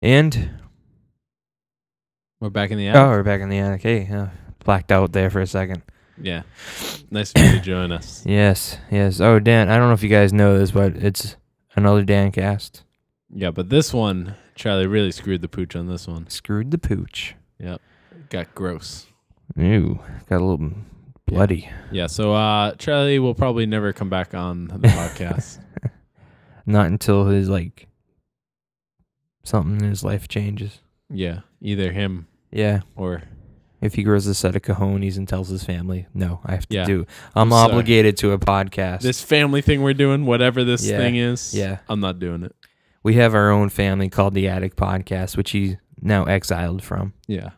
And We're back in the attic. we're back in the attic. Hey, blacked out there for a second. Yeah. Nice for you to join us. Yes. Oh, Dan, I don't know if you guys know this, but it's another Dan cast. Yeah, but this one, Charlie really screwed the pooch on this one. Screwed the pooch. Yep. Got gross. Ew, got a little bloody. Yeah, so Charlie will probably never come back on the podcast. Not until his something in his life changes. Yeah, either him Yeah. or... If he grows a set of cojones and tells his family, no, I have to Yeah. do. I'm sorry. obligated to a podcast. This family thing we're doing, whatever this Yeah. thing is, Yeah. I'm not doing it. We have our own family called the Attic Podcast, which he's now exiled from. Yeah.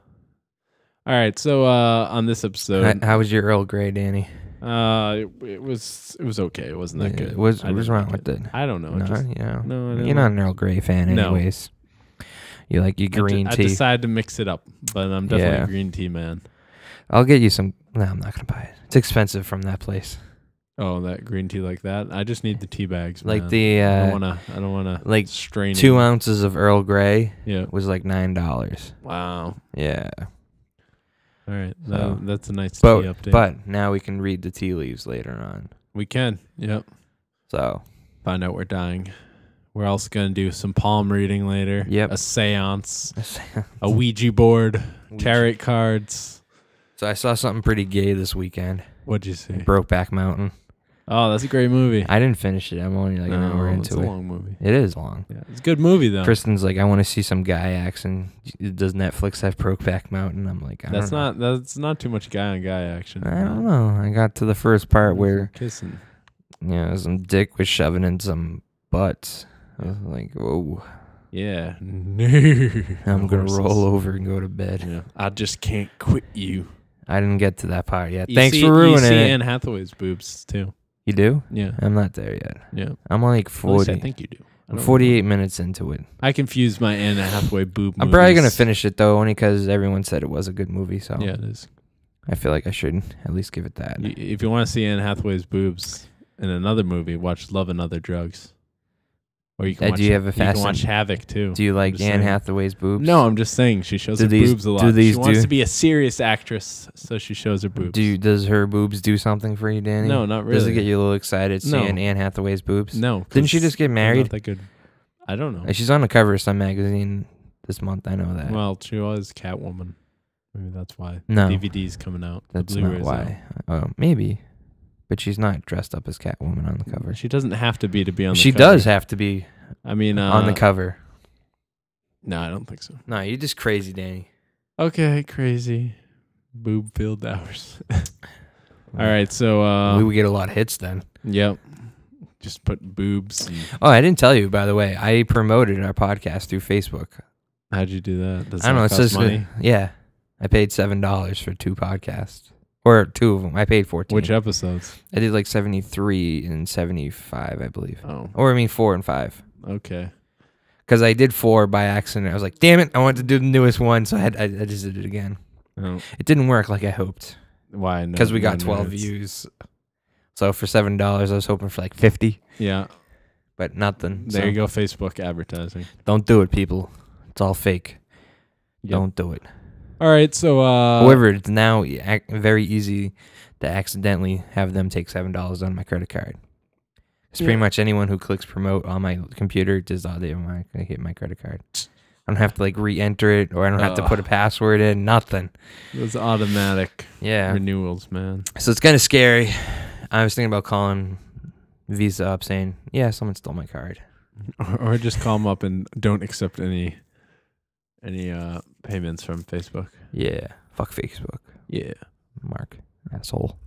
All right, so on this episode... How was your Earl Grey, Danny? It was okay. It wasn't that good. What's I didn't wrong like with it? I don't know. No, Just, no, no, I don't you're not an Earl Grey fan, No. anyways. You like your green I tea. decided to mix it up, but I'm definitely Yeah. a green tea man. I'll get you some. No, I'm not gonna buy it. It's expensive from that place. Oh, that green tea like that? I just need the tea bags, Like man. the I don't wanna like strain 2 it. ounces of Earl Grey Yeah. was like $9. Wow. Yeah, All right. So- That's a nice tea but update. but now we can read the tea leaves later on. we can. Yep. So Find out we're dying. We're also gonna do some palm reading later. Yep. A seance, a Ouija board, tarot cards. So I saw something pretty gay this weekend. What'd you see? Brokeback Mountain. Oh, that's a great movie. I didn't finish it. I'm only like an hour it's into a it. long movie. It is long. Yeah, it's a good movie though. Kristen's like, I want to see some guy action. Does Netflix have Brokeback Mountain? I'm like, I don't know. That's not too much guy on guy action. I don't know. I got to the first part where kissing. some dick was shoving in some butts. I was like, whoa, Yeah. I'm gonna roll over and go to bed. Yeah. I just can't quit you. I didn't get to that part yet. You Thanks see- for You ruining see it. Anne Hathaway's boobs too. You do? Yeah. I'm not there yet. Yeah. I'm like At least 40. I think you do. I I'm don't 48 minutes into it. know. I confused my Anne Hathaway boob. I'm probably gonna movies. finish it though, only because everyone said it was a good movie. So Yeah, it is. I feel like I should at least give it that. If you want to see Anne Hathaway's boobs in another movie, watch Love and Other Drugs. Or you can watch, do you have a you can watch Havoc too. Do you like just Anne saying. Hathaway's boobs? No, I'm just saying she shows Do her these- boobs a do lot. these She wants do- to be a serious actress, so she shows her boobs. Does her boobs do something for you, Danny? No, not Does it really. get you a little excited No. seeing Anne Hathaway's boobs? No. Didn't she 'cause just get they're married? Not that good. I don't know. She's on the cover of some magazine this month. I know that. Well, she was Catwoman. Maybe that's why. No. The DVD's coming out. That's the not Blu-ray's why. Oh, maybe. But she's not dressed up as Catwoman on the out. cover. She doesn't have to be on the She cover. does have to be I mean, on the cover. No, I don't think so. No, you're just crazy, Danny. Okay, crazy. Boob-filled hours. All right, so We would get a lot of hits then. yep. Just put boobs. And Oh, I didn't tell you, by the way. I promoted our podcast through Facebook. how'd you do that? Does I don't know. that It cost says money. yeah. I paid $7 for 2 podcasts, or 2 of them. I paid 14. Which episodes? I did like 73 and 75, I believe. Oh, Or I mean 4 and 5. okay. Because I did 4 by accident. I was like, damn it, I wanted to do the newest one, so I just did it again. Oh, It didn't work like I hoped why? No, because we got no 12 nerds. views. So for $7, I was hoping for like 50, Yeah, but nothing. there So you go. Facebook advertising. Don't do it, people. It's all fake. Yep. Don't do it. All right, so However, it's now very easy to accidentally have them take $7 on my credit card. It's Yeah. pretty much anyone who clicks promote on my computer just they hit my credit card. I don't have to like re-enter it, or I don't have to put a password in. Nothing. those automatic Yeah. renewals, man. So it's kind of scary. I was thinking about calling Visa up, saying, "Yeah, someone stole my card." Or just call them up and don't accept any payments from Facebook. Yeah. Fuck Facebook, Yeah. Mark, asshole.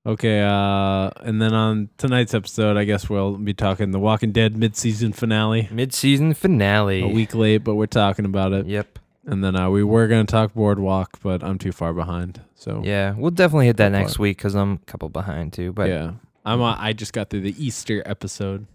Okay, and then on tonight's episode, I guess we'll be talking The Walking Dead mid-season finale. Mid-season finale. A week late, but we're talking about it. Yep. And then we were going to talk Boardwalk, but I'm too far behind. So Yeah, we'll definitely hit that So next far. week because I'm a couple behind too. But yeah, I just got through the Easter episode,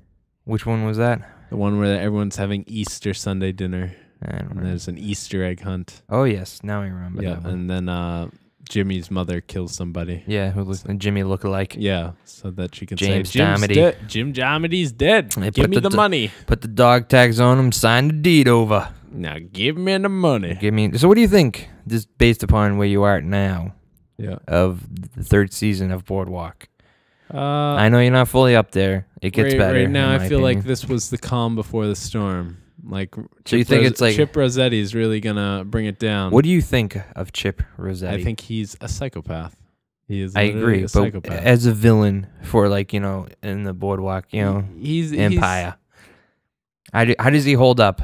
which one was that? the one where everyone's having Easter Sunday dinner, I don't and know. there's an Easter egg hunt. Oh yes, now I remember Yeah, that one. and then Jimmy's mother kills somebody. Yeah, who looks Jimmy look alike. Yeah, so that she can James say Domity. Jim Domity's dead. They Give put me the the money. Put the dog tags on him, sign the deed over. Now give me the money. Give me. So what do you think, just based upon where you are now, Yeah. of the third season of Boardwalk? I I know you're not fully up there. It gets better. Right now, in I my feel like opinion. this was the calm before the storm. Like, So you think it's like- Chip Rossetti's really gonna bring it down? What do you think of Chip Rossetti? I think he's a psychopath. He is. I literally agree, a but psychopath. as a villain for in the Boardwalk, he's Empire, how does he hold up?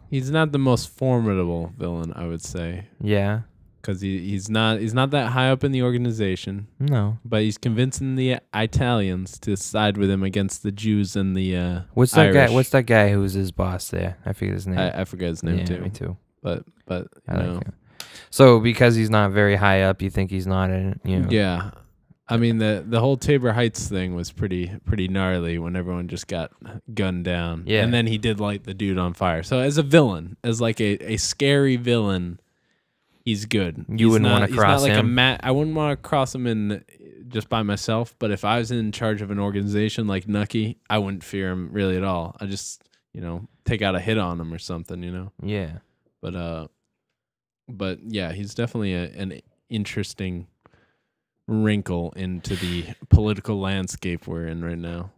He's not the most formidable villain, I would say, Yeah, because he's not that high up in the organization. no. But he's convincing the Italians to side with him against the Jews and the What's that Irish. guy? What's that guy who's his boss there? I forget his name. I forget his name yeah, too. me too. But I like him. So because he's not very high up, you think he's not in? yeah. I mean the whole Tabor Heights thing was pretty gnarly when everyone just got gunned down. Yeah. And then he did light the dude on fire. So as a villain, as like a scary villain, he's good. You wouldn't wanna he's cross not like him? I wouldn't want to cross him in just by myself, but if I was in charge of an organization like Nucky, I wouldn't fear him really at all. I just, take out a hit on him or something, Yeah. But yeah, he's definitely an interesting wrinkle into the political landscape we're in right now.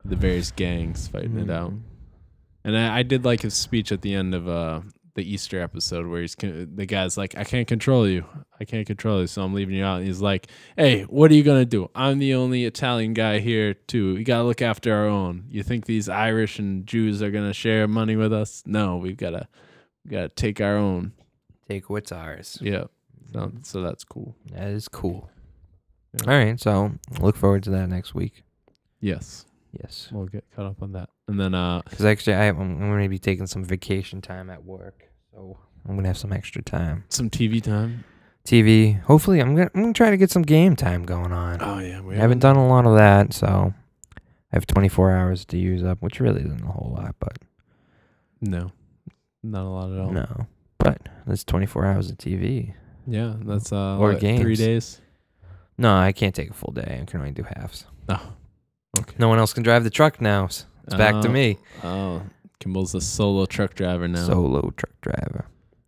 The various gangs fighting it out. And I did like his speech at the end of the Easter episode where the guy's like, I can't control you, so I'm leaving you out. And he's like, hey, what are you going to do? I'm the only Italian guy here, too. We got to look after our own. You think these Irish and Jews are going to share money with us? No, we've got to take our own. Take what's ours. Yeah. So that's cool. That is cool. Yeah. All right, so look forward to that next week. Yes. Yes. We'll get caught up on that. And then Because actually, I'm going to be taking some vacation time at work, so I'm going to have some extra time. some TV time. TV. Hopefully, I'm gonna try to get some game time going on. Oh, yeah. We I haven't done a lot of that, so I have 24 hours to use up, which really isn't a whole lot, but No. Not a lot at all. no. But that's 24 hours of TV. Yeah. That's Or what, games. 3 days? No, I can't take a full day. I can only do halves. Oh. Okay. No one else can drive the truck now. It's back to me. Oh. Kimball's a solo truck driver now. Solo truck driver.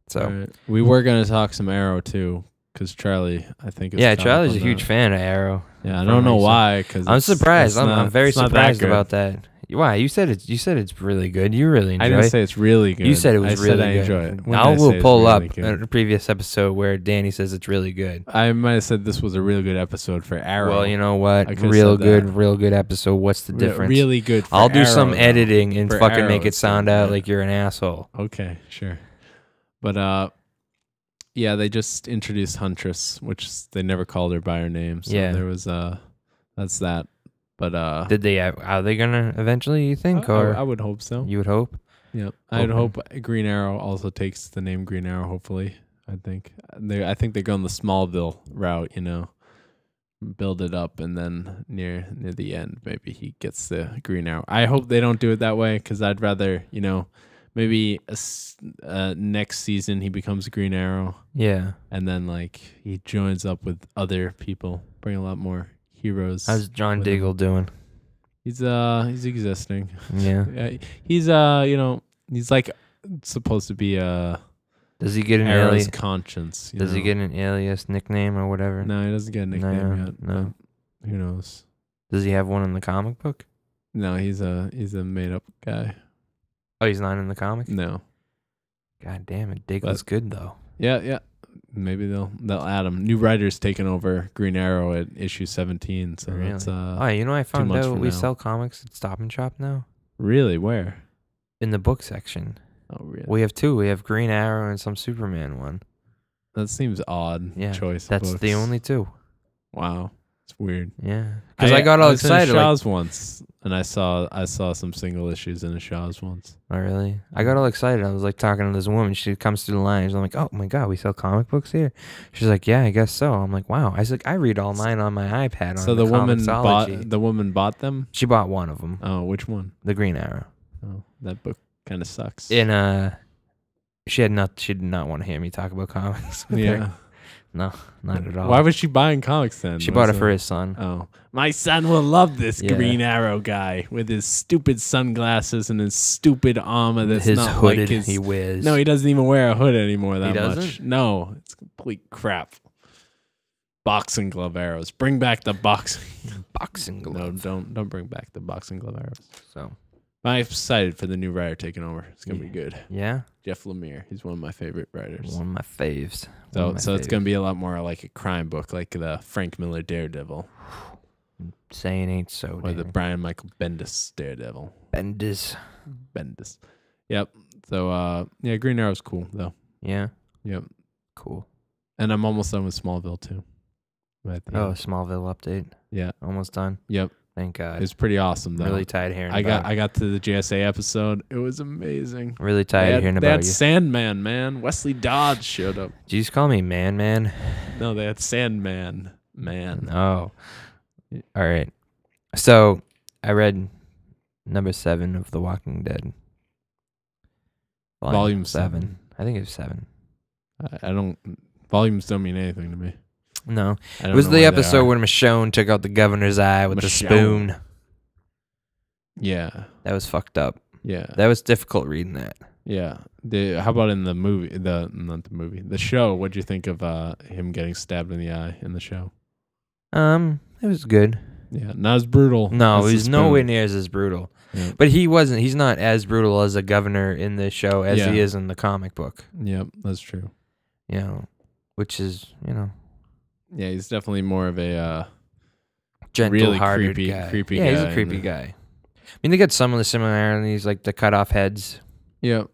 So, All right. We were going to talk some Arrow, too, because Charlie, I think, is yeah, caught up Charlie's a on huge that. fan of Arrow. Yeah, I for don't know reason. why. Cause I'm surprised. it's I'm very it's not that surprised good. about that. Why? You said it's really good. You really enjoy I it. didn't say it's really good. You said it was I really said I good. enjoy it. When I did I say will it's pull really up good? a previous episode where Danny says it's really good. I might have said this was a really good episode for Arrow. Well, you know what? I could've Real said good, that. real good episode. What's the difference? Really good for I'll do some Arrow, though. editing and For fucking Arrow, make it it's sound good, out yeah. like you're an asshole. Okay, sure. But yeah, they just introduced Huntress, which they never called her by her name. So Yeah. there was that's that. But Did they? Are they gonna eventually? You think, or I would hope so. you would hope? Yep. I'd Hoping. hope Green Arrow also takes the name Green Arrow, hopefully. I think they're going the Smallville route, build it up, and then near the end, maybe he gets the Green Arrow. I hope they don't do it that way, because I'd rather, maybe next season he becomes a Green Arrow, Yeah. and then like he joins up with other people, bring a lot more heroes. How's John with him. Diggle doing? He's existing. Yeah. He's he's like supposed to be Does he get an Arrow's alias? conscience. Does he get an alias nickname or whatever? No, he doesn't get a nickname yet. No. Who knows? Does he have one in the comic book? No, he's a made up guy. Oh, he's not in the comic? No. God damn it. Diggle's good though. Yeah. Maybe they'll add him. New writer's taking over Green Arrow at issue 17. So Really? that's Oh, you know I found months out from we now. sell comics at Stop and Shop now? really where? In the book section. Oh, really? We have two. We have Green Arrow and some Superman one. That seems odd. Yeah. Choice. of That's the books. only two. Wow, it's weird. Yeah. Because I got all was in excited. Like, Shaw's once, and I saw some single issues in a Shaw's once. oh, really? I got all excited. I was like talking to this woman. She comes through the line. I'm like, oh my God, we sell comic books here? She's like, yeah, I guess so. I'm like, wow. I was like, I read all mine on my iPad. So on the woman Comixology. bought them. She bought one of them, Oh, which one? the Green Arrow. Oh, that book kind of sucks. And she did not want to hear me talk about comics. with her. Yeah. No, not at all. Why was she buying comics then? She bought it for his son. Oh, my son will love this Yeah. Green Arrow guy with his stupid sunglasses and his stupid armor. That's His not hooded like his. he wears. No, he doesn't even wear a hood anymore. That much. doesn't? No, it's complete crap. Boxing glove arrows. Bring back the boxing. boxing glove. No, don't bring back the boxing glove arrows. So I'm excited for the new writer taking over. It's gonna be good. yeah, Jeff Lemire. He's one of my favorite writers. one of my faves. So it's gonna be a lot more like a crime book, like the Frank Miller Daredevil saying ain't so. or the damn. Brian Michael Bendis Daredevil. Bendis. Yep. So yeah, Green Arrow's cool though. Yeah, Yep. cool. And I'm almost done with Smallville too. At the Oh, end. Smallville update. Yeah. Almost done. Yep. Thank God. It's pretty awesome though. Really tired hearing. I about got to the JSA episode. It was amazing. Really tired hearing they about had you. Sandman, man. Wesley Dodds showed up. Did you just call me man? No, they had Sandman, man. Oh, all right. So I read number 7 of The Walking Dead. Volume 7. I think it was 7. I don't. Volumes don't mean anything to me. No, I don't it was know the why they episode are. where Michonne took out the governor's eye with the Michonne. spoon. Yeah, That was fucked up. yeah, That was difficult reading that. yeah. How about in the movie? The show. What'd you think of him getting stabbed in the eye in the show? It was good. Yeah, not as brutal. No, as it the was nowhere spoon. near as brutal. Yeah. But he's not as brutal as a governor in the show as Yeah. he is in the comic book. Yep, that's true. You know, which is, Yeah, he's definitely more of a gentle-hearted creepy- guy. creepy yeah, he's guy a creepy and- guy. I mean, they got some of the similarities, like the cut off heads. Yep.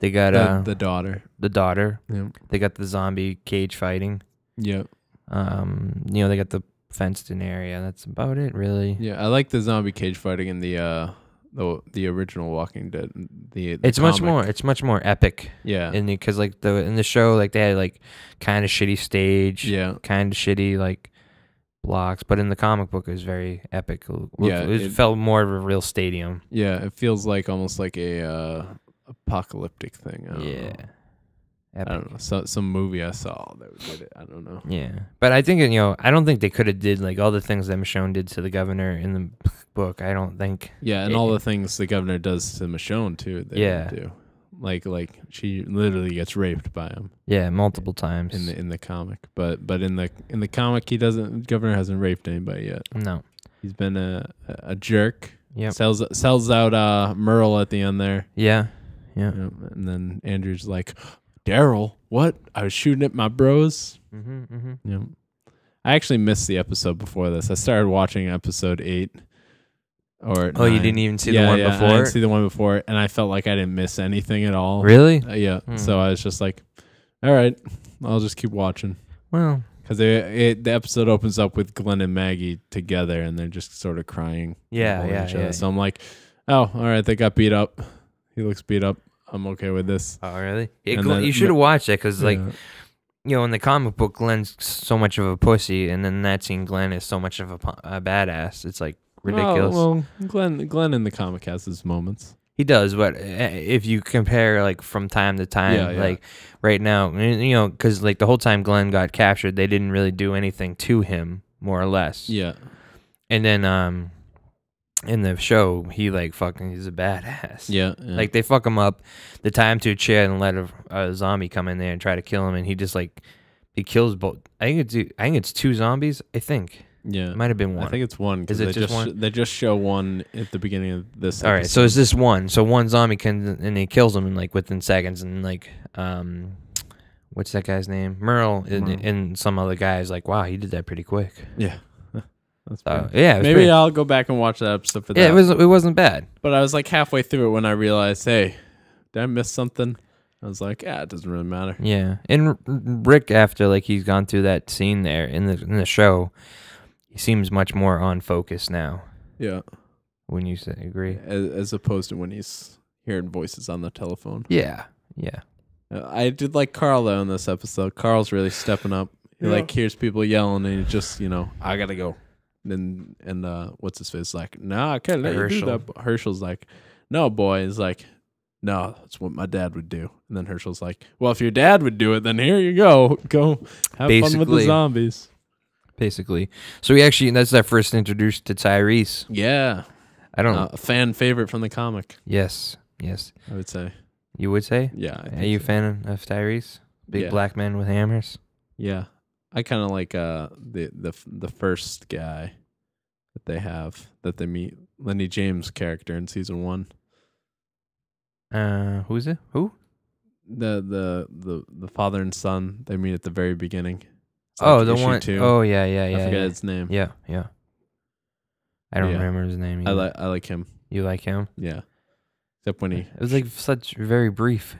They got The daughter. the daughter. Yep. They got the zombie cage fighting. Yep. They got the fenced in area. That's about it, really. Yeah, I like the zombie cage fighting in the original Walking Dead. The It's much comic. more. It's much more epic. Yeah. Because like in the show, like they had like kind of shitty stage. Yeah. Kind of shitty like blocks, but in the comic book it was very epic. Yeah, It felt more of a real stadium. Yeah, it feels like almost like a apocalyptic thing. I don't know. Epic. I don't know. Some movie I saw that did it. I don't know. Yeah, but I think I don't think they could have did like all the things that Michonne did to the governor in the book. I don't think. Yeah, and all the things the governor does to Michonne too. They Yeah. do. Like she literally gets raped by him Yeah, multiple times. in the comic, but in the comic he doesn't. Governor hasn't raped anybody yet. No. He's been a jerk. Yep. Sells out Merle at the end there. Yeah. Yeah. Yep. And then Andrew's like, Daryl, what? I was shooting at my bros. Yep. I actually missed the episode before this. I started watching episode 8. Or Oh, you 9. didn't even see the one I before? didn't see the one before, and I felt like I didn't miss anything at all. Really? Yeah. Hmm. So I was just like, all right, I'll just keep watching. Well, Because the episode opens up with Glenn and Maggie together, and they're just sort of crying. Yeah, holding yeah, each other. yeah. So I'm like, oh, all right, they got beat up. He looks beat up. I'm okay with this. oh really? Yeah, And then- you should have watched it because like Yeah. in the comic book, Glenn's so much of a pussy, and then in that scene, Glenn is so much of a badass. It's like ridiculous. Oh, well, Glenn in the comic has his moments. He does, but if you compare like from time to time, Yeah, yeah. like right now, because like the whole time Glenn got captured, they didn't really do anything to him, more or less. Yeah. And then in the show, he's a badass. Yeah. Like they fuck him up, they tie him to a chair and let a zombie come in there and try to kill him, and he just he kills both. I think it's 2 zombies. I think yeah. it might have been 1. I think it's 1. 'Cause Is it they just one? They just show 1 at the beginning of this. All right, so episode. it's this one. So one zombie and he kills him in within seconds, and what's that guy's name? Merle. And some other guy's like, wow, he did that pretty quick. Yeah. That's So pretty- yeah, it was Maybe pretty- I'll go back and watch that episode for that. yeah, it wasn't bad. But I was like halfway through it when I realized, hey, did I miss something? I was like, it doesn't really matter. Yeah, and Rick, after he's gone through that scene there in the show, he seems much more on focus now. Yeah. When you say agree? As opposed to when he's hearing voices on the telephone. Yeah, yeah. I did like Carl though in this episode. Carl's really stepping up. He hears people yelling and he just, I gotta go. And what's his face like? No, I can't let you do Herschel. that. Herschel's like, no, boy. He's like, no, that's what my dad would do. And then Herschel's like, well, if your dad would do it, then here you go. Go have fun with the Basically. zombies. Basically. So we actually, that's our first introduced to Tyrese. Yeah. I don't know. A fan favorite from the comic, Yes. I would say. You would say? Yeah. I Are think you a so. fan of Tyrese? Big Yeah. black man with hammers? Yeah. I kind of like the first guy that they have, that they meet. Lenny James character in season 1. Who's it? Who? The father and son they meet at the very beginning. It's Oh, like the issue one 2. Oh, yeah. I forget his name. Yeah, yeah. I don't Yeah. remember his name. I Either. like him. You like him? Yeah. Except when It was like such very brief.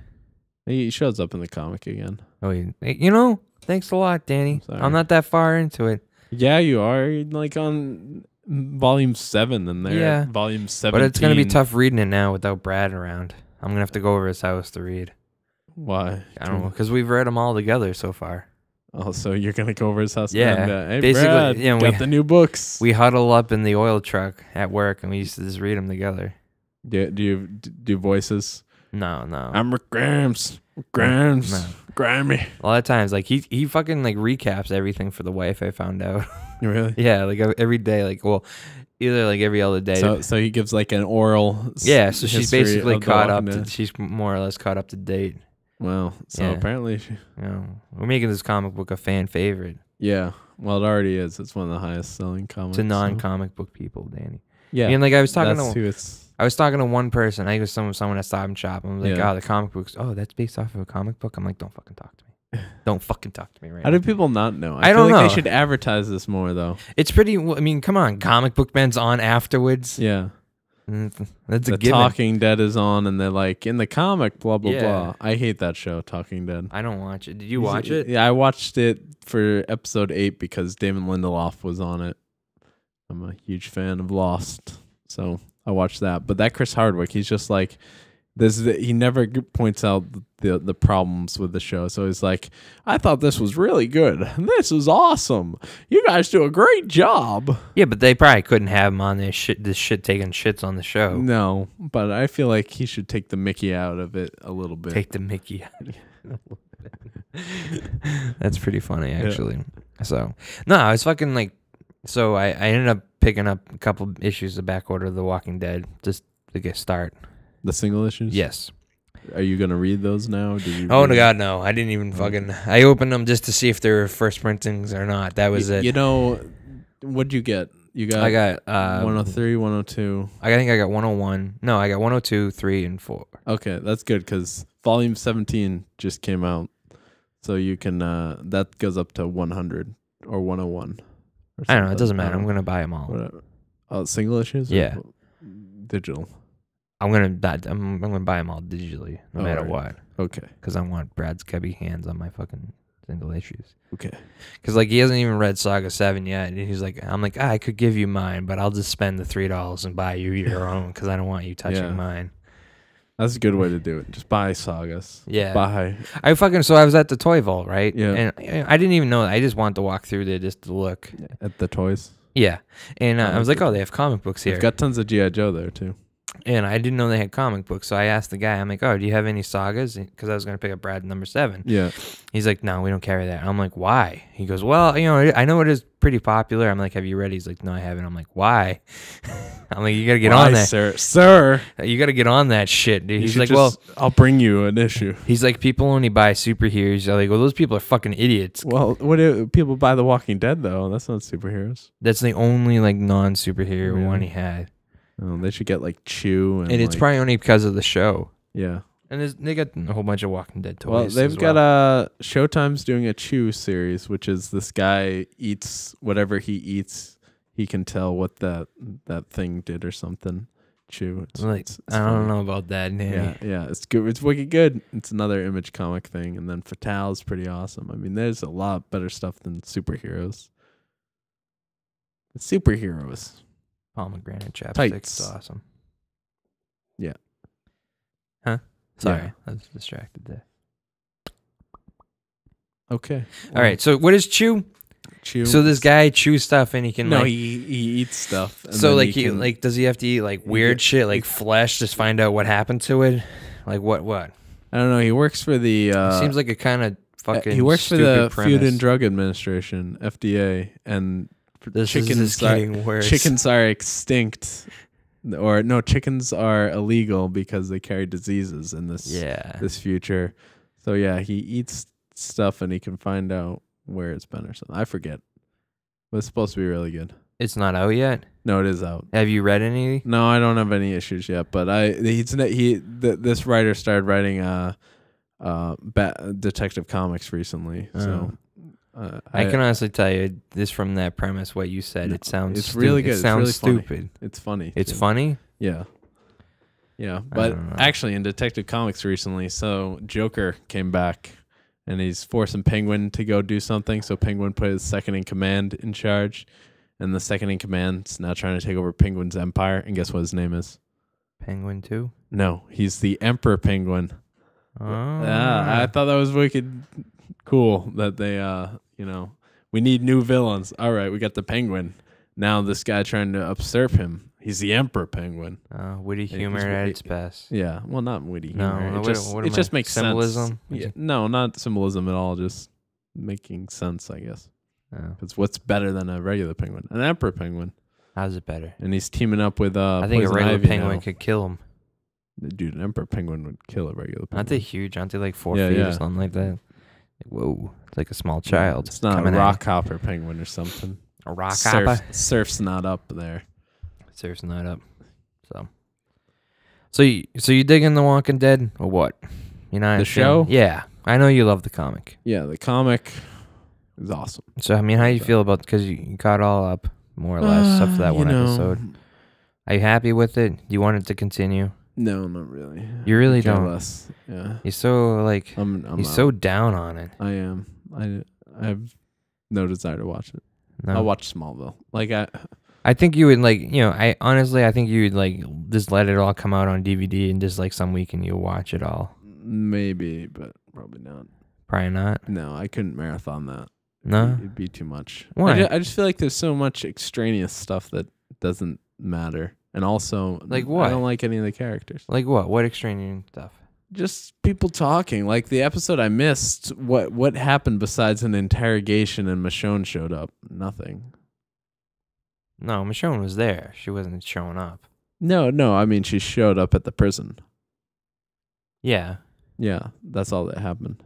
he shows up in the comic again. Oh, you know, thanks a lot, Danny. Sorry. I'm not that far into it, Yeah, you are. You're like on volume 7 and they're Yeah. at volume 17. but it's gonna be tough reading it now without Brad around. I'm gonna have to go over his house to read. Why? I don't know, because we've read them all together so far. Oh, so you're gonna go over his house? Yeah. And, hey, Basically, Brad, yeah, got the new books. We huddle up in the oil truck at work, and we used to just read them together. do you do voices? No. I'm Rick Grimes. Grimes. No. Grammy. A lot of times, like he fucking like recaps everything for the wife. I found out. Really? Yeah, like every day, like either like every other day. So he gives like an oral. Yeah, so she's history basically of The caught up. Walking Dead. She's more or less caught up to date. Well, so Yeah. apparently, You know, we're making this comic book a fan favorite yeah. Well, it already is. It's one of the highest selling comics. to so- non-comic book people, Danny. Yeah. And like I was talking that's to, who it's. I was talking to one person. I think it was someone at Stop and Shop. And I was like, Yeah. "Oh, the comic books. Oh, that's based off of a comic book." I'm like, "Don't fucking talk to me. Don't fucking talk to me right How now." do people not know? I feel don't like know. They should advertise this more, though. It's pretty. I mean, come on, Comic Book Man's on afterwards. Yeah. That's a The given. Talking Dead is on, and they're like, in the comic, blah, blah, Yeah. blah. I hate that show, Talking Dead. I don't watch it. Did you watch it? Yeah, I watched it for episode 8 because Damon Lindelof was on it. I'm a huge fan of Lost, so I watched that. But that Chris Hardwick, he's just like, he never points out the problems with the show. So he's like, I thought this was really good. This is awesome. You guys do a great job. Yeah, but they probably couldn't have him on this shit taking shits on the show. No, but I feel like he should take the Mickey out of it a little bit. Take the Mickey out. That's pretty funny, actually. So, no, I was fucking like, so I ended up picking up a couple issues of back order of The Walking Dead just to get start. The single issues? Yes. Are you going to read those now? Did you Oh, read no, God, no. I didn't even fucking, I opened them just to see if they were first printings or not. That was it. You know, what'd you get? You got I got 103, 102. I think I got 101. No, I got 102, 3, and 4. Okay, that's good because volume 17 just came out. So you can, that goes up to 100 or 101. Or I don't know. It something. doesn't matter. I don't I'm know. going to buy them all. Whatever. Oh, single issues? Or Yeah. Digital. I'm gonna buy them all digitally, no Oh, matter right. what, Okay. because I want Brad's Cubby hands on my fucking single issues. Okay. Because like he hasn't even read Saga 7 yet, and he's like, I'm like, I could give you mine, but I'll just spend the $3 and buy you your own because I don't want you touching Yeah. mine. That's a good way to do it. Just buy sagas. Yeah. Buy. So I was at the Toy Vault, right? Yeah. And I didn't even know. I just wanted to walk through there just to look. At the toys. Yeah. And I was like, cool. oh, they have comic books here. They've got tons of G.I. Joe there, too. And I didn't know they had comic books, so I asked the guy, I'm like, oh, do you have any sagas? Because I was going to pick up Brad number 7. Yeah. He's like, no, we don't carry that. I'm like, why? He goes, well, I know it is pretty popular. I'm like, have you read it? He's like, no, I haven't. I'm like, why? I'm like, you got to get on that. Sir. You got to get on that shit, dude. You He's should like, just- I'll bring you an issue. he's like, people only buy superheroes. I'm like, well, those people are fucking idiots. Well, what do people buy The Walking Dead, though? That's not superheroes. That's the only like non-superhero Really? one he had. Oh, they should get like Chew. And it's probably only because of the show. Yeah. And they got a whole bunch of Walking Dead toys. Well, they've as got well. Showtime's doing a Chew series, which is this guy eats whatever he eats. He can tell what that thing did or something. Chew. It's I don't funny. know about that, Danny. Yeah, it's good. It's wicked good. It's another Image comic thing, and then Fatal's pretty awesome. I mean, there's a lot better stuff than superheroes. Superheroes. Pomegranate chapstick. Tights. It's awesome. Yeah. Huh? Sorry. Yeah. I was distracted there. Okay. All right. So what is Chew? Chew. So this guy chews stuff and he can No, like. he eats stuff. And So then like he can, does he have to eat like weird shit like flesh? Just find out what happened to it. Like what? What? I don't know. He works for the. It seems like a kind of fucking. He works for stupid the premise. Food and Drug Administration, FDA, and This is chickens getting worse. chickens are extinct, or no, chickens are illegal because they carry diseases in this Yeah. this future. So yeah, he eats stuff and he can find out where it's been or something. I forget. But it's supposed to be really good. It's not out yet. No, it is out. Have you read any? No, I don't have any issues yet. But this writer started writing Detective Comics recently. So I can honestly tell you this from that premise. What you said, it sounds. It's really good. It sounds it's really stupid. It's funny. It's too. funny. Yeah. Yeah, I but don't know. actually in Detective Comics recently, so Joker came back and he's forcing Penguin to go do something. So Penguin put his second in command in charge, and the second in command's now trying to take over Penguin's empire. And guess what his name is? Penguin 2. No, he's the Emperor Penguin. Oh. Yeah, I thought that was wicked cool that they, we need new villains. All right, we got the Penguin. Now this guy trying to usurp him. He's the Emperor Penguin. Witty Yeah, humor he's at witty. its best. Yeah, well, not witty No, humor. what- what It am just I- makes symbolism? sense. Yeah, no, not symbolism at all. Just making sense, I guess. Oh. Because what's better than a regular penguin? An emperor penguin, How's it better? and he's teaming up with I think a Poison regular Ivy penguin now. could kill him. Dude, an emperor penguin would kill a regular penguin. Aren't they huge? Aren't they like 4 Yeah, feet yeah. or something like that? Like, whoa, it's like a small child. It's not a coming at rock hopper penguin or something. you. A rock hopper. Surf's not up there. Surf's not up. So you digging The Walking Dead or what? You know The show? Yeah, I know you love the comic. Yeah, the comic is awesome. So I mean, how you feel about because you caught all up more or less except for that one episode? Are you happy with it? Do you want it to continue? No, not really. You really Care don't. less. Yeah, You're so like I'm you're out. so down on it. I am. I have no desire to watch it. No. I'll watch Smallville. I think you would I honestly I think you would like just let it all come out on DVD and just like some weekend you'll watch it all. Maybe, but probably not. Probably not. No, I couldn't marathon that. No. It'd be too much. Why? I just feel like there's so much extraneous stuff that doesn't matter. And also, Like what? I don't like any of the characters. Like what? What extraneous stuff? Just people talking. Like the episode I missed, what happened besides an interrogation and Michonne showed up? Nothing. No, Michonne was there. She wasn't showing up. No, I mean she showed up at the prison. Yeah. Yeah, that's all that happened.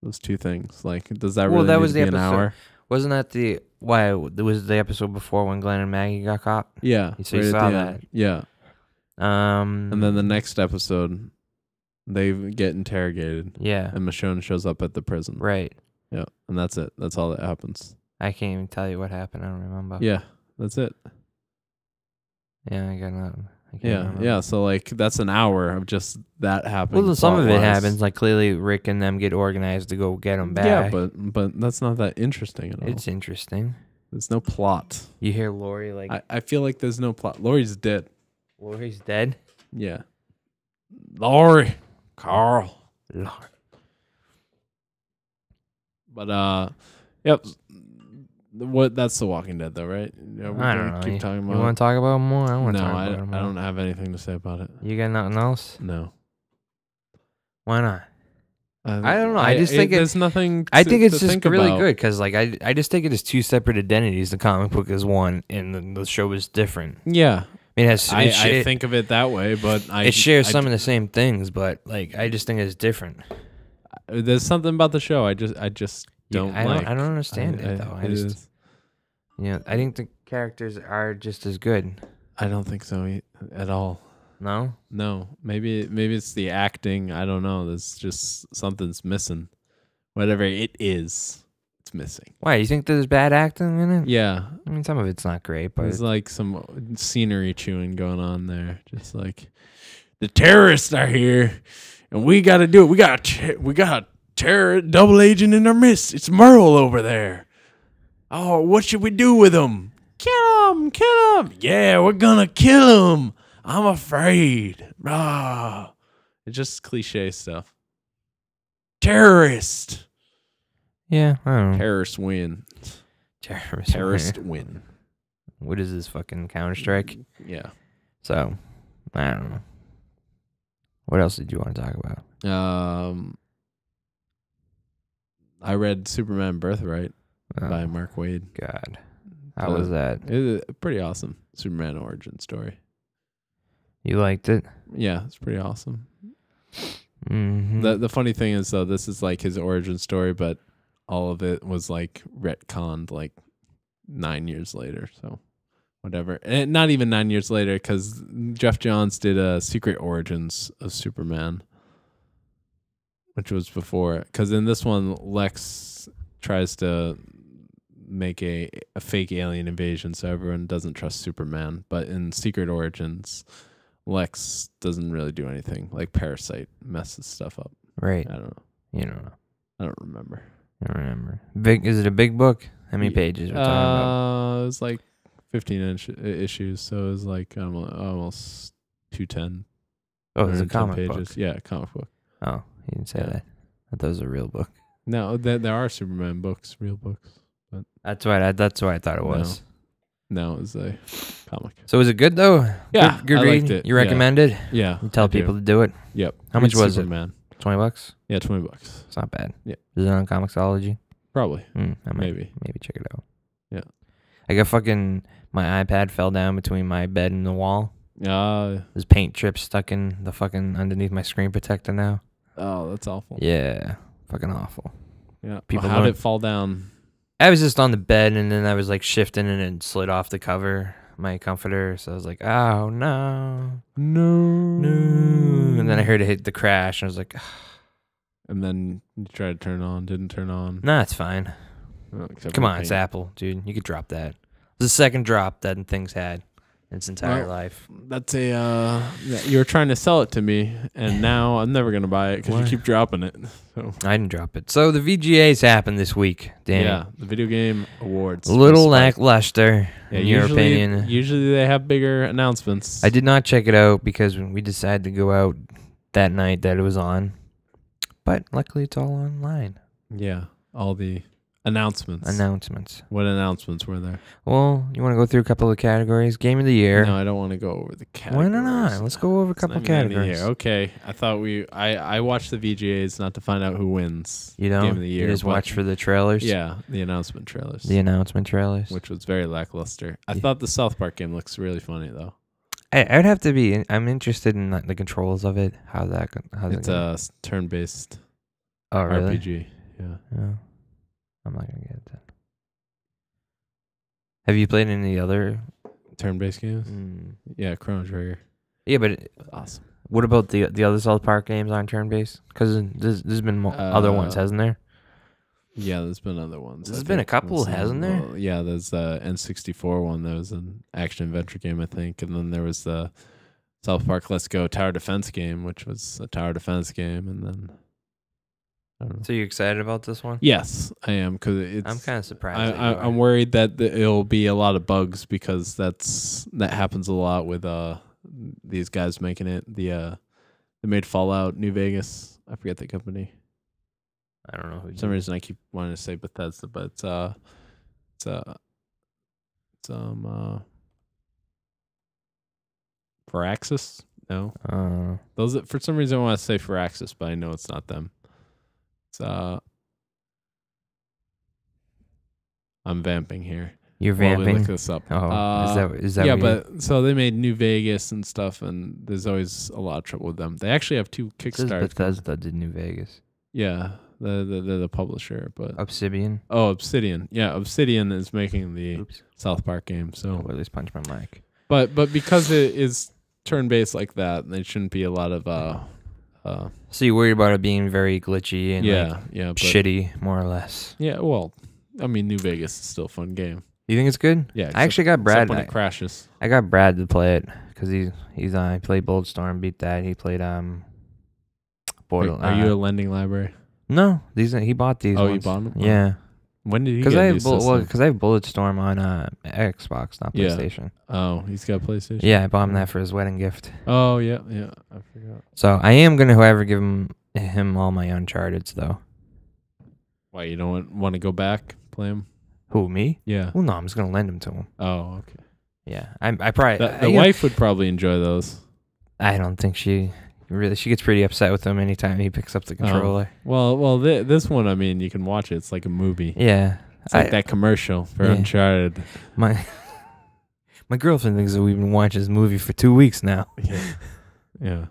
Those two things. Like, does that Well, really that need was to be the an episode. hour? Wasn't that the there was the episode before when Glenn and Maggie got caught? Yeah. So you right at saw the that. end. Yeah. And then the next episode, they get interrogated, Yeah. and Michonne shows up at the prison. Right. Yeah, and that's it. That's all that happens. I can't even tell you what happened. I don't remember. Yeah, that's it. Yeah, I got nothing. I can't Yeah, remember. yeah. So like, that's an hour of just that happening. Well, some of it plot-wise. happens. Like clearly, Rick and them get organized to go get him back. Yeah, but that's not that interesting at all. it's interesting. There's no plot. You hear Lori like I feel like there's no plot. Lori's dead. Lori's dead. Yeah. Lori, Carl. Lori. But yep. What? That's The Walking Dead, though, right? Yeah, we're I gonna don't know. Keep talking You about. want to talk about it more? I want No, to talk I about it more. don't have anything to say about it. You got nothing else? No. Why not? I don't know. I just think there's nothing. I think it's to just think really about. good because like I just take it as two separate identities. The comic book is one, and the show is different. Yeah, I mean, it has I think of it that way, but it shares some of the same things, but like I just think it's different. There's something about the show I just don't I like. don't understand it though. I just is. I think the characters are just as good. I don't think so at all. No, No, maybe it's the acting. I don't know. There's just something's missing. Whatever it is, it's missing. why? You think there's bad acting in it? Yeah, I mean, some of it's not great, but there's like some scenery chewing going on there. Just like the terrorists are here, and we got to do it. We got a terror double agent in our midst. It's Merle over there. Oh, what should we do with him? Kill him! Kill him! Yeah, we're gonna kill him. I'm afraid. Ah, it's just cliche stuff. Terrorist. yeah, I don't know. Terrorist win. Terrorist win. What is this fucking Counter-Strike? Yeah. So, I don't know. What else did you want to talk about? I read Superman Birthright by Mark Waid. God. How was that? It was a pretty awesome Superman origin story. You liked it? Yeah, it's pretty awesome. Mm-hmm. The funny thing is, though, this is like his origin story, but all of it was like retconned like 9 years later. So whatever. And not even 9 years later, because Jeff Johns did a Secret Origins of Superman, which was before. Because in this one, Lex tries to make a fake alien invasion so everyone doesn't trust Superman. But in Secret Origins, Lex doesn't really do anything. Like Parasite messes stuff up. Right. I don't know. You don't know. I don't remember. I don't remember. Big? Is it a big book? How many pages are we talking about? It was like 15 issues, so it was like almost 210. Oh, it's a 110 comic pages. book. Yeah, comic book. Oh, you didn't say Yeah. that. I thought it was a real book. No, there are Superman books, real books. But That's why I thought it was. no, it was a comic. So was it good though? Yeah, good I read. liked it. You Yeah. recommend it? Yeah, You tell I do. people to do it. Yep. How much Read was Superman. it? $20? Yeah, $20. It's not bad. Yeah. Is it on Comixology? Probably. I might Maybe. check it out. Yeah. I got my iPad fell down between my bed and the wall. Oh, There's paint chips stuck in the fucking underneath my screen protector now. that's awful. Yeah. Fucking awful. Yeah. People How did don't- it fall down? I was just on the bed and then I was like shifting and it slid off the cover, my comforter. So I was like, oh no. No. And then I heard it hit the crash and I was like, And then you tried to turn it on, didn't turn on. nah, it's fine. Except Come for on, it's paint. Apple, dude. You could drop that. It's the second drop that thing's had in its entire Well, life. That's you were trying to sell it to me, and now I'm never gonna buy it because you Why? keep dropping it. So I didn't drop it. So the VGAs happened this week, Danny. yeah, the video game awards. A little Spike. lackluster, Yeah, in your usually, opinion. Usually they have bigger announcements. I did not check it out because we decided to go out that night that it was on. But luckily it's all online. Yeah, all the announcements. Announcements. What announcements were there? Well, you want to go through a couple of categories? Game of the year. No, I don't want to go over the categories. Why not? Let's go over a It's couple not of even the end of the categories. year. Okay, I thought I watched the VGAs not to find out who wins. You know, Game of the year. you just but- watch for the trailers. Yeah, the announcement trailers. The announcement trailers. Which was very lackluster. I Yeah. thought the South Park game looks really funny though. I'd have to be. I'm interested in the controls of it. How's It's it a gonna- turn-based Oh, really? RPG. Yeah. Oh. I'm not gonna get it then. Have you played any other? Turn-based games. Yeah, Chrono Trigger. Yeah, but Awesome. what about the other South Park games on turn based? Because there's been other ones, hasn't there? Yeah, there's been other ones. There's I been a think. couple, There's, hasn't there? well, yeah, there's the N64 one that was an action adventure game, I think, and then there was the South Park Let's Go tower defense game, which was a tower defense game, and then I don't know. So you excited about this one? Yes, I am because it's. I'm kind of surprised. that you I'm are. worried that it'll be a lot of bugs because that happens a lot with these guys making it. They made Fallout New Vegas. I forget the company. I don't know who. For some reason I keep wanting to say Bethesda, but it's Firaxis. No, those for some reason I want to say Firaxis, but I know it's not them. It's I'm vamping here. You're While we vamping. look this up. Oh, is that? Yeah, what but so they made New Vegas and stuff, and there's always a lot of trouble with them. They actually have two it says Kickstarters. Bethesda did New Vegas. Yeah, they're the publisher, but Obsidian. Obsidian. Yeah, Obsidian is making the Oops. South Park game. So, Oh, at least punch my mic. but because it is turn based like that, there shouldn't be a lot of So you worried about it being very glitchy and like, yeah, but, shitty, more or less? yeah. Well, I mean, New Vegas is still a fun game. You think it's good? Yeah, I actually got Brad. Except when it crashes. I got Brad to play it because he played Boldstorm, beat that. He played Borderlands. Are you a lending library? No, he bought these. Oh, you ones. bought them? Yeah, When did he because get I a have new system? I have Bulletstorm on Xbox, not Yeah. PlayStation. Oh, he's got a PlayStation. Yeah, I bought him that for his wedding gift. Oh yeah, I forgot. So I am gonna, however, give him all my Uncharted's though. Why you don't want to go back play him? Who, me? Yeah. Well, no, I'm just gonna lend them to him. Oh, okay. Yeah, I probably The wife would probably enjoy those. I don't think she gets pretty upset with him anytime he picks up the controller. This one, I mean, you can watch it. It's like a movie. Yeah. It's like that commercial for Yeah. Uncharted. My girlfriend thinks that we've been watching this movie for 2 weeks now. Yeah.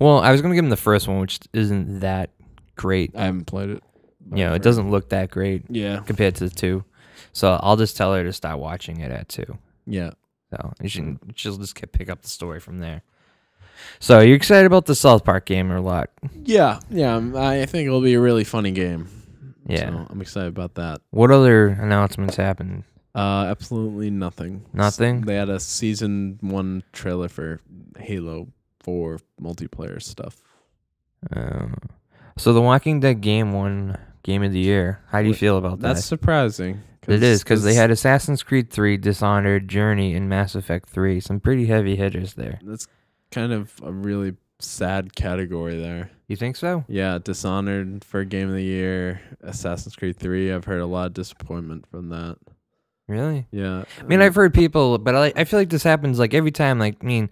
Well, I was gonna give him the first one, which isn't that great. I haven't played it. It doesn't look that great Yeah. compared to the 2. So I'll just tell her to start watching it at 2. Yeah. So she'll just pick up the story from there. So you're excited about the South Park game or what? Yeah. I think it'll be a really funny game. Yeah. So I'm excited about that. What other announcements happened? Absolutely nothing. Nothing? They had a season 1 trailer for Halo 4 multiplayer stuff. So the Walking Dead game won Game of the Year. How do you feel about that? That's surprising. It is, because they had Assassin's Creed 3, Dishonored, Journey, and Mass Effect 3. Some pretty heavy hitters there. That's kind of a really sad category there. You think so? Yeah, Dishonored for Game of the Year, Assassin's Creed 3. I've heard a lot of disappointment from that. Really? Yeah. I mean, I've heard people, but I feel like this happens like every time. Like, I mean,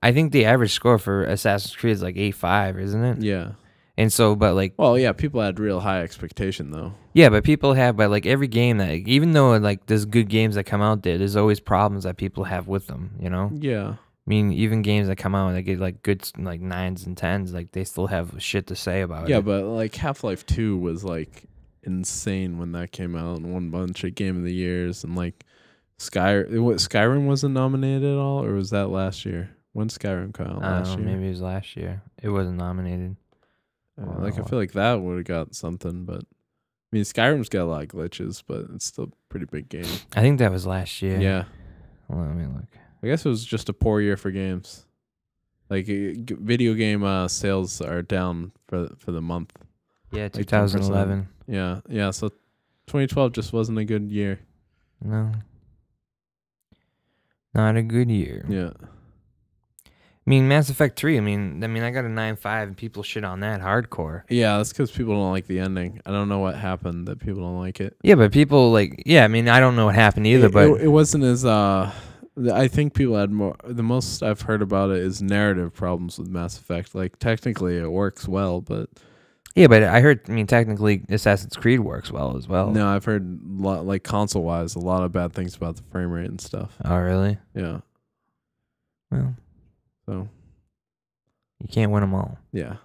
I think the average score for Assassin's Creed is like 8.5, isn't it? Yeah. And so, but like, Well, yeah, people had real high expectation though. yeah, but people have, but like every game that, even though like there's good games that come out there's always problems that people have with them, you know? Yeah. I mean, even games that come out and they get like good, like 9s and 10s, like they still have shit to say about it. Yeah, but like Half-Life 2 was like insane when that came out and won a bunch of Game of the Years, and like Skyrim wasn't nominated at all, or was that last year? When Skyrim came out last year? Maybe it was last year. It wasn't nominated. Like I feel like that would have got something, but I mean Skyrim's got a lot of glitches, but it's still a pretty big game. I think that was last year. Yeah. Well, let me look. I guess it was just a poor year for games. Like video game sales are down for the month. Yeah, Like 2011. Yeah. So 2012 just wasn't a good year. No. Not a good year. Yeah. I mean, Mass Effect 3, I mean, I got a 9.5 and people shit on that hardcore. Yeah, that's because people don't like the ending. I don't know what happened that people don't like it. Yeah, but people like, I mean, I don't know what happened either, but it wasn't as I think people had more. The most I've heard about it is narrative problems with Mass Effect. Like technically it works well, but yeah, but I heard, I mean, technically Assassin's Creed works well as well. no, I've heard like console wise a lot of bad things about the frame rate and stuff. Oh, really? Yeah. Well, So you can't win them all. yeah.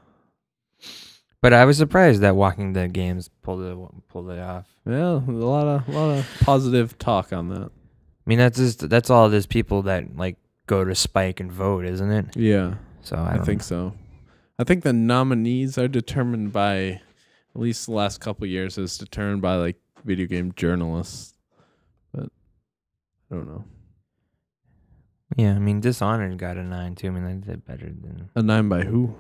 But I was surprised that Walking Dead games pulled it off. Yeah, a lot of positive talk on that. I mean, that's all it is, people that like go to Spike and vote, isn't it? Yeah, So I think so. I think the nominees are determined by, at least the last couple of years, is determined by like video game journalists. But I don't know. Yeah, I mean, Dishonored got a 9 too. I mean, they did better than A 9 by who?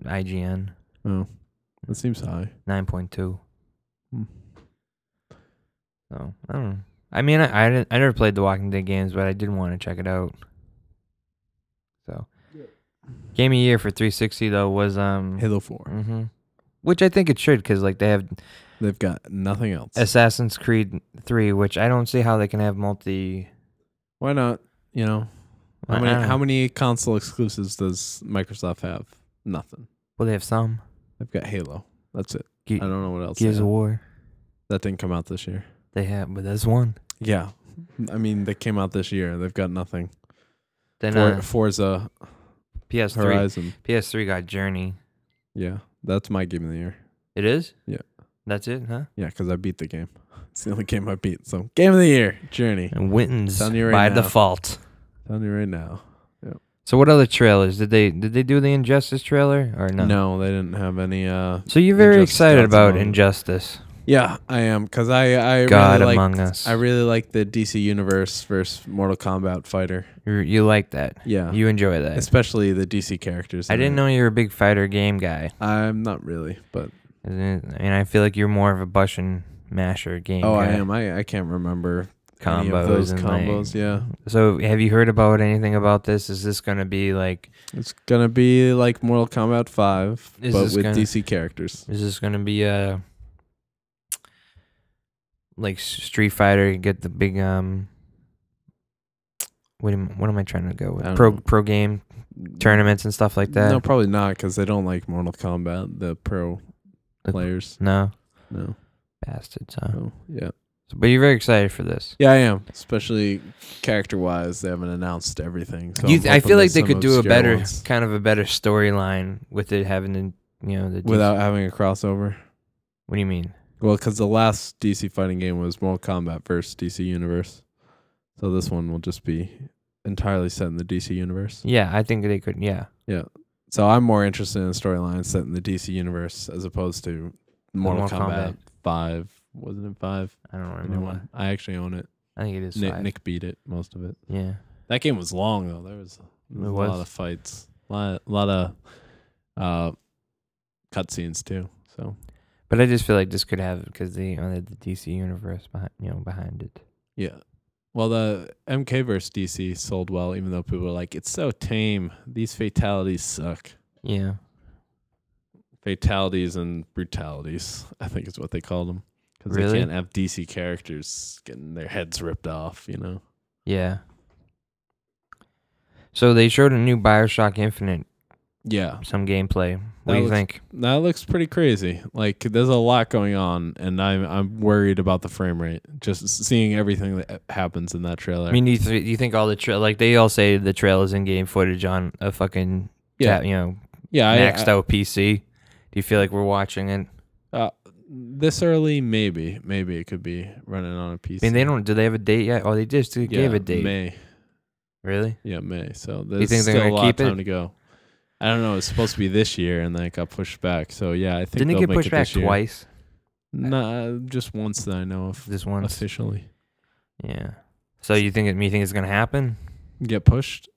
IGN. Oh, that seems high. 9.2. Hmm. So I don't know. I mean, I never played the Walking Dead games, but I did want to check it out. So, Game of the Year for 360 though was Halo 4. Mm-hmm. Which I think it should, because like they have They've got nothing else. Assassin's Creed 3, which I don't see how they can have multi. Why not? You know, I don't know. how many console exclusives does Microsoft have? Nothing. Well, they have some. They've got Halo. That's it. Ge- I don't know what else. they Gears of have. War. That didn't come out this year. They have, but that's one. Yeah, I mean they came out this year. They've got nothing. Then Forza PS3. Horizon. PS3 got Journey. Yeah, that's my game of the year. It is? Yeah. That's it, huh? Yeah, because I beat the game. It's the only game I beat. So game of the year, Journey. And Winton's Telling you right by now. default. Telling you right now. So what other trailers did they do the Injustice trailer or no? No, they didn't have any. So you're very Injustice excited got about some- Injustice. Yeah, I am, because I God really Among liked, Us. I really like the DC Universe versus Mortal Kombat fighter. You like that? Yeah, You enjoy that? especially the DC characters. I in didn't it. know you were a big fighter game guy. I'm not really, but And I feel like you're more of a button masher game oh, guy. I am. I can't remember any Combos of those and combos. Yeah, So have you heard about anything about this? Is this going to be like? it's gonna be like Mortal Kombat 5, Is but this with gonna- DC characters. Is this going to be like Street Fighter? You get the big what am I trying to go I with? don't know. Pro game tournaments and stuff like that. No, probably not, because they don't like Mortal Kombat, the pro The- players. No, No. bastards. Huh? Oh, yeah. But you're very excited for this. Yeah, I am. Especially character-wise, they haven't announced everything. So I I'm hoping feel like there's they some could do a obscure better, ones kind of a better storyline with it having the, the DC. without having a crossover. What do you mean? Well, because the last DC fighting game was Mortal Kombat versus DC Universe. So this one will just be entirely set in the DC Universe. Yeah, I think they could. Yeah, So I'm more interested in a storyline set in the DC Universe as opposed to Mortal Kombat 5. Wasn't it 5? I don't remember. Anyone? I actually own it. I think it is Nick, 5. Nick beat it, most of it. Yeah. That game was long though. There was a was. lot of fights, a lot of cutscenes too. So But I just feel like this could have, because the DC universe behind it. yeah. Well, the MK vs DC sold well, even though people were like, "It's so tame. These fatalities suck." Yeah. Fatalities and brutalities, I think is what they called them, because Really? they can't have DC characters getting their heads ripped off. Yeah. So they showed a new BioShock Infinite, Yeah, some gameplay. What That do you looks- think? that looks pretty crazy. Like, there's a lot going on, and I'm worried about the frame rate. Just seeing everything that happens in that trailer. I mean, do you think all the like they all say the trail is in-game footage on a fucking yeah, maxed out PC? Do you feel like we're watching it? This early, maybe it could be running on a PC. I mean, they don't. Do they have a date yet? Oh, they just gave a date. May. Really? Yeah, May. So You there's think they're still a gonna lot keep of time it? to go. I don't know. It's supposed to be this year, and then it got pushed back. So yeah, I think Didn't it they'll get make pushed it back this year. twice? Nah, just once that I know of. This once. Officially Yeah. So you think it's gonna happen? get pushed?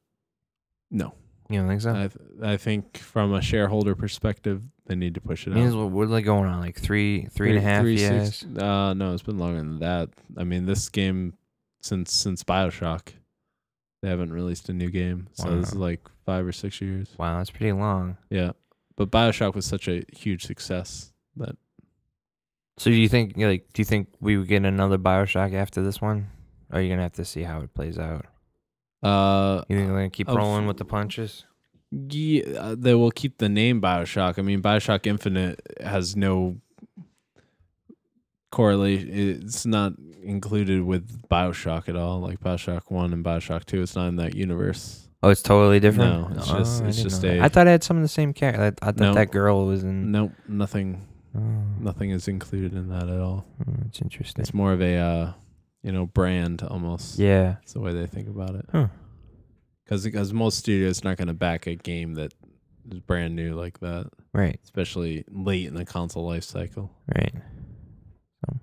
No, You don't think so? I think from a shareholder perspective, they need to push it I mean, out. what are they going on? Like three and a half years? No, it's been longer than that. I mean, this game since BioShock, they haven't released a new game, so this is Wow. like 5 or 6 years. Wow, that's pretty long. Yeah, but BioShock was such a huge success that So do you think we would get another BioShock after this one? Or are you gonna have to see how it plays out? You think they're gonna keep Of- rolling with the punches? yeah, they will keep the name BioShock. I mean, BioShock Infinite has no correlation. It's not included with BioShock at all. Like BioShock 1 and BioShock 2, it's not in that universe. Oh, it's totally different. No, it's Oh, just- I it's didn't just know that. a- I thought it had some of the same character. I thought No. that girl was in. Nope, nothing Oh, nothing is included in that at all. it's interesting. It's more of a brand almost. Yeah. That's the way they think about it. Huh. Because most studios not going to back a game that is brand new like that, Right. especially late in the console life cycle. Right. So,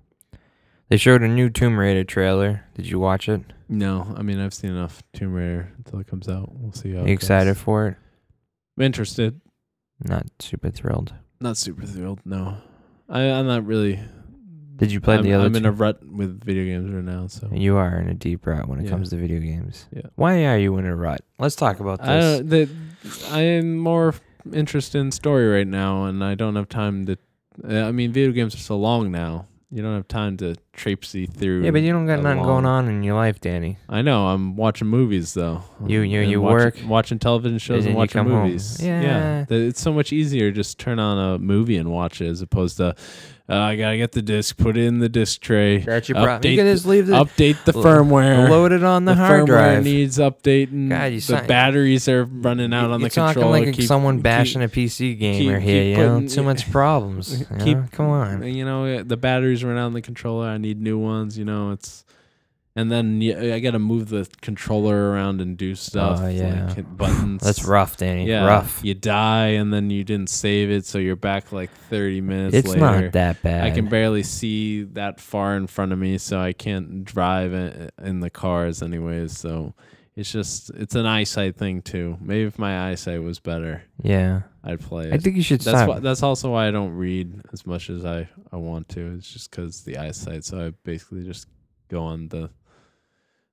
they showed a new Tomb Raider trailer. Did you watch it? No, I mean, I've seen enough Tomb Raider until it comes out. We'll see how Are it you excited goes. for it? I'm interested. Not super thrilled. Not super thrilled, no. I'm not really. Did you play the other I'm in two? a rut with video games right now, so. You are in a deep rut when it Yeah. comes to video games. Yeah. Why are you in a rut? Let's talk about this. I am more interested in story right now, and I don't have time to. I mean, video games are so long now. You don't have time to traipsy through. Yeah, but you don't got a nothing long- going on in your life, Danny. I know. I'm watching movies though. You And work, watching television shows and and then you watching come home. movies. Yeah. It's so much easier to just turn on a movie and watch it as opposed to I gotta get the disc, put it in the disc tray, That's your problem. You update can just leave the update the firmware. load it on the hard firmware drive. needs updating. God, you the sound- batteries are running out on You're the talking controller. like someone bashing a PC gamer keep here. You know, putting- too much problems. you know? keep- Come on. You know, the batteries run out on the controller. I need new ones. You know, and then I got to move the controller around and do stuff. Oh, yeah. like hit buttons. That's rough, Danny. Yeah, Rough. You die and then you didn't save it, so you're back like 30 minutes It's later. not that bad. I can barely see that far in front of me, so I can't drive in the cars anyways. So it's an eyesight thing too. Maybe if my eyesight was better, Yeah. I'd play it. I think you should That's stop. that's also why I don't read as much as I want to. It's just because the eyesight. So I basically just go on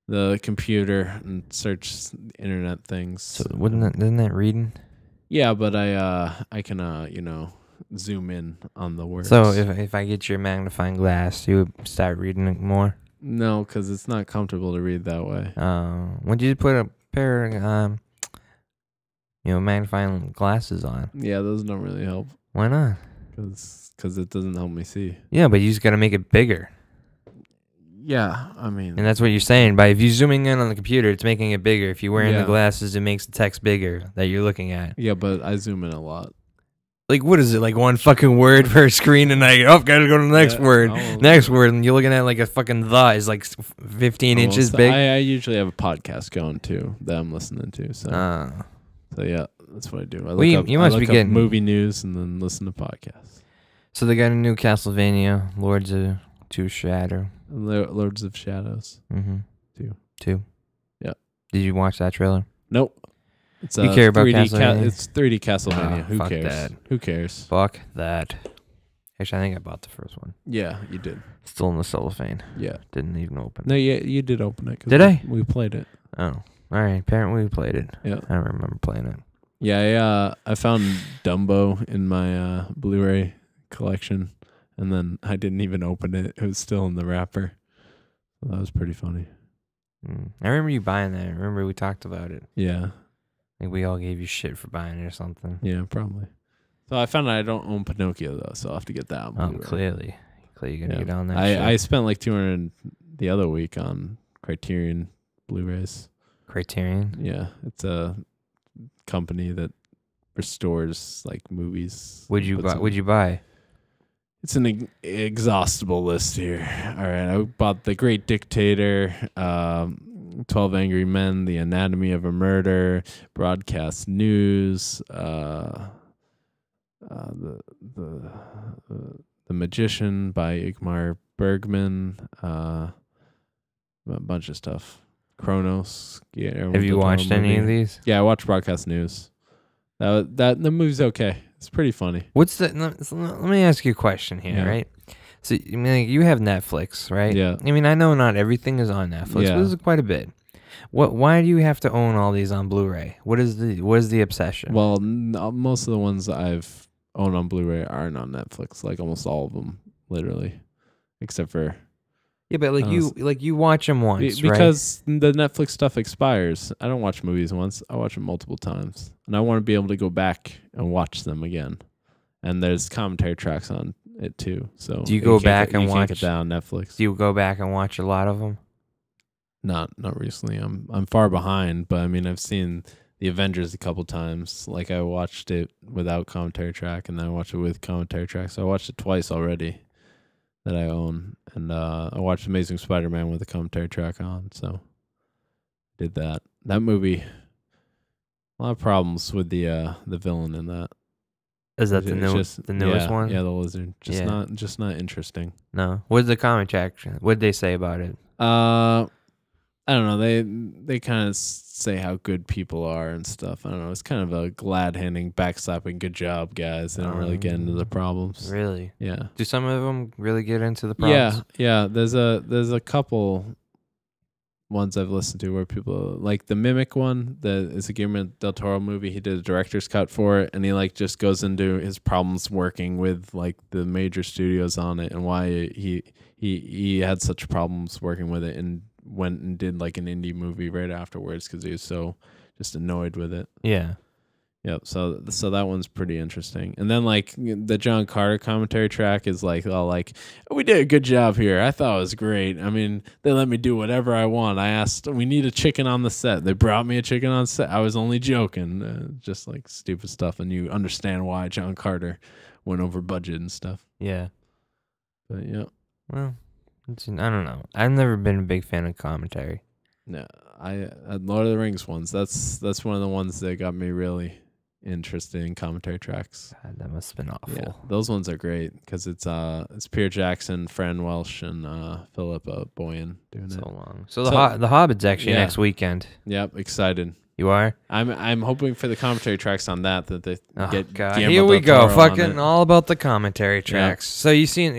the computer and search internet things. So isn't that reading? Yeah, but I can zoom in on the words. So if I get your magnifying glass, you would start reading it more. No, because it's not comfortable to read that way. When you put a pair of magnifying glasses on? Yeah, those don't really help. Why not? Because it doesn't help me see. Yeah, but you just gotta make it bigger. Yeah, I mean, And that's what you're saying. By if you're zooming in on the computer, it's making it bigger. If you're wearing the Yeah. glasses, it makes the text bigger that you're looking at. yeah, but I zoom in a lot. Like, what is it? Like one fucking word per screen, and gotta go to the next Yeah, word. almost. Next word, and you're looking at like a fucking the is like 15 inches Almost. big. I usually have a podcast going too that I'm listening to. So yeah, that's what I do. Well, you must be getting movie news and then listen to podcasts. So they got a new Castlevania, Lords of Two Shadow. Lords of Shadows. Mm-hmm. Two. Yeah. Did you watch that trailer? Nope. It's You care about 3D Castlevania? it's 3D Castlevania. Ah, Who fuck cares? that. Who cares? Fuck that. Actually, I think I bought the first one. Yeah, you did. Still in the cellophane. Yeah. Didn't even open. No, yeah, you did open it. 'Cause Did I? We played it. Oh, all right. Apparently, we played it. Yeah. I don't remember playing it. Yeah, I found Dumbo in my Blu-ray collection, and then I didn't even open it. It was still in the wrapper. So that was pretty funny. I remember you buying that. I remember we talked about it. Yeah, Like we all gave you shit for buying it or something. yeah, probably. So I found out I don't own Pinocchio though, so I'll have to get that on Oh, Blu-ray. clearly you're gonna Yeah. get on that. I shit. spent like $200 the other week on Criterion Blu-rays. Criterion. Yeah, it's a company that restores like movies. Would you puts buy? them- Would you buy? It's an exhaustible list here. All right, I bought The Great Dictator, 12 Angry Men, The Anatomy of a Murder, Broadcast News, The Magician by Igmar Bergman, a bunch of stuff. Chronos. Yeah, Have you watched any of these? Yeah, I watched Broadcast News. That the movie's okay. It's pretty funny. What's the? Let me ask you a question here, Yeah. right? So I mean, like, you have Netflix, right? Yeah. I mean, I know not everything is on Netflix, Yeah. but this is quite a bit. Why do you have to own all these on Blu-ray? What is the obsession? Well, most of the ones I've owned on Blu-ray aren't on Netflix. Like almost all of them, literally, except for yeah, but you watch them once, right? because the Netflix stuff expires. I don't watch movies once. I watch them multiple times, and I want to be able to go back and watch them again. And there's commentary tracks on it too. So Do you go back and you can't watch? get that on Netflix? Do you go back and watch a lot of them? Not recently. I'm far behind, but I mean I've seen the Avengers a couple times. Like I watched it without commentary track, and then I watched it with commentary track. So I watched it twice already that I own, and I watched Amazing Spider-Man with a commentary track on. So did that. That movie, a lot of problems with the villain in that. Is that the newest one? Yeah, the lizard. Yeah. Not interesting. No. What's the comment track? What did they say about it? I don't know. They kind of say how good people are and stuff. I don't know. It's kind of a glad handing, backslapping, good job, guys. They don't really get into the problems. Really? Yeah. Do some of them really get into the problems? Yeah. There's a couple ones I've listened to where people like the Mimic one. That is a Guillermo del Toro movie. He did a director's cut for it, and he like just goes into his problems working with like the major studios on it and why he had such problems working with it, and went and did like an indie movie right afterwards because he was so just annoyed with it. Yeah. Yep. So that one's pretty interesting. And then like the John Carter commentary track is like all like, we did a good job here. I thought it was great. I mean, they let me do whatever I want. I asked, we need a chicken on the set. They brought me a chicken on set. I was only joking. Just like stupid stuff. And you understand why John Carter went over budget and stuff. Yeah. But yeah. Well, I don't know. I've never been a big fan of commentary. No, Lord of the Rings ones. That's one of the ones that got me really interested in commentary tracks. God, that must have been awful. Yeah, those ones are great because it's Peter Jackson, Fran Welsh, and Philip Boyan doing it. So long. So the Hobbit's actually Yeah. next weekend. Yep, excited. You are? I'm hoping for the commentary tracks on that they Oh get God! Guillermo Here we del go. Toro on Fucking it. all about the commentary tracks. So you seen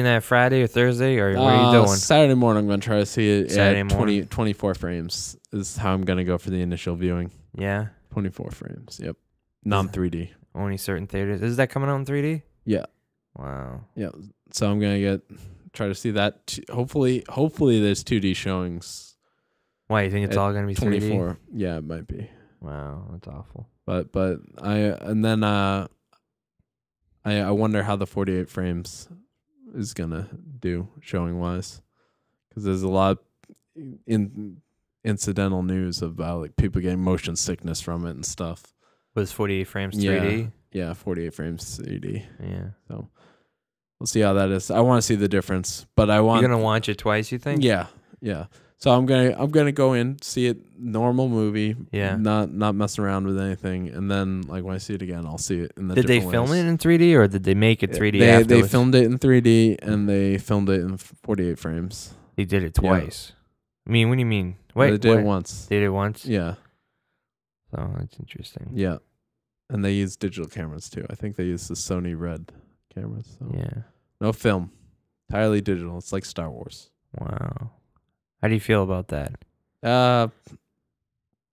that Friday or Thursday or what are you doing? Saturday morning I'm going to try to see it Saturday at morning? 24 frames is how I'm going to go for the initial viewing. Yeah. 24 frames. Yep. Non 3D. Only certain theaters. Is that coming out in 3D? Yeah. Wow. Yeah. So I'm going to get try to see that. Hopefully there's 2D showings. Why, you think it's at all gonna be 3D? 24. Yeah, it might be. Wow, that's awful. But I wonder how the 48 frames is gonna do showing wise, because there's a lot incidental news about like people getting motion sickness from it and stuff. Was 48 frames 3D? Yeah, 48 frames 3D. Yeah. So we'll see how that is. I want to see the difference, but I want. You're gonna watch it twice, you think? Yeah. So I'm gonna go in, see it normal movie. Yeah. Not messing around with anything, and then like when I see it again, I'll see it in the. Did they different film ways. it in 3D or did they make it 3D They afterwards? filmed it in 3D and they filmed it in 48 frames. They did it twice. I mean, what do you mean? Wait, They did it once. They did it once? Yeah. Oh, that's interesting. Yeah. And they use digital cameras too. I think they use the Sony Red cameras. So. Yeah. No film. Entirely digital. It's like Star Wars. Wow. How do you feel about that?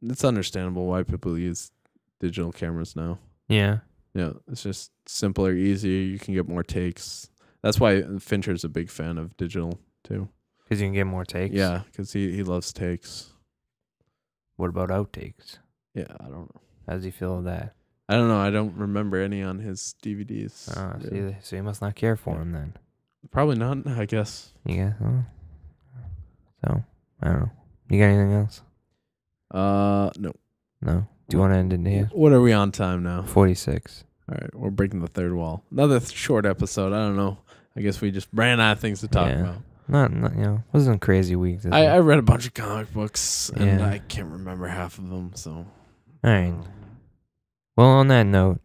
It's understandable why people use digital cameras now. Yeah. Yeah, it's just simpler, easier. You can get more takes. That's why Fincher's a big fan of digital too. Because you can get more takes? Yeah, because he loves takes. What about outtakes? Yeah, I don't know. How does he feel with that? I don't know. I don't remember any on his DVDs. Oh, so you must not care for him then. Probably not, I guess. You guess? Oh. So, I don't know. You got anything else? No. No? Do you want to end it here? What are we on time now? 46. All right, we're breaking the third wall. Another short episode. I don't know. I guess we just ran out of things to talk about. Not wasn't a crazy week. I read a bunch of comic books, and Yeah. I can't remember half of them, so. All right. Well, on that note,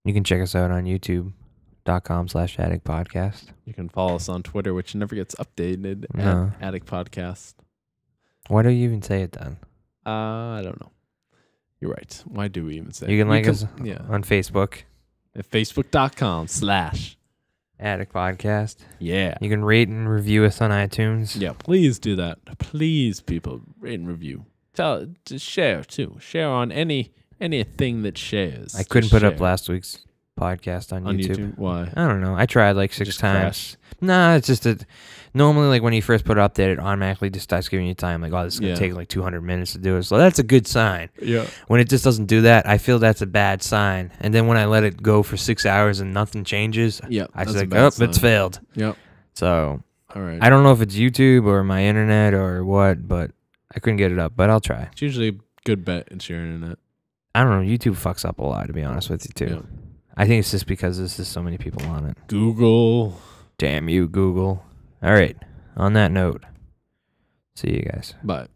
you can check us out on youtube.com/Attic Podcast. You can follow us on Twitter, which never gets updated, No. at Attic Podcast. Why do you even say it then? I don't know. You're right. Why do we even say You can like us yeah. on Facebook, At Facebook.com/ Attic Podcast. Yeah. You can rate and review us on iTunes. Yeah, please do that. Please, people, rate and review. Just share too. Share on anything that shares. I couldn't Just put up share. last week's podcast on YouTube. Why? I don't know. I tried like 6 just times. crashed? Nah, it's just that normally like when you first put it up there, it automatically just starts giving you time. Like, oh, this is going to take like 200 minutes to do it. So that's a good sign. Yeah. When it just doesn't do that, I feel that's a bad sign. And then when I let it go for 6 hours and nothing changes, Yeah. I that's was a like, bad oh, sign. it's failed. Yep. So All right. I don't know if it's YouTube or my internet or what, but I couldn't get it up. But I'll try. It's usually a good bet. It's your internet. I don't know. YouTube fucks up a lot, to be honest with you, too. Yeah. I think it's just because there's just so many people on it. Google. Damn you, Google. All right. On that note, see you guys. Bye.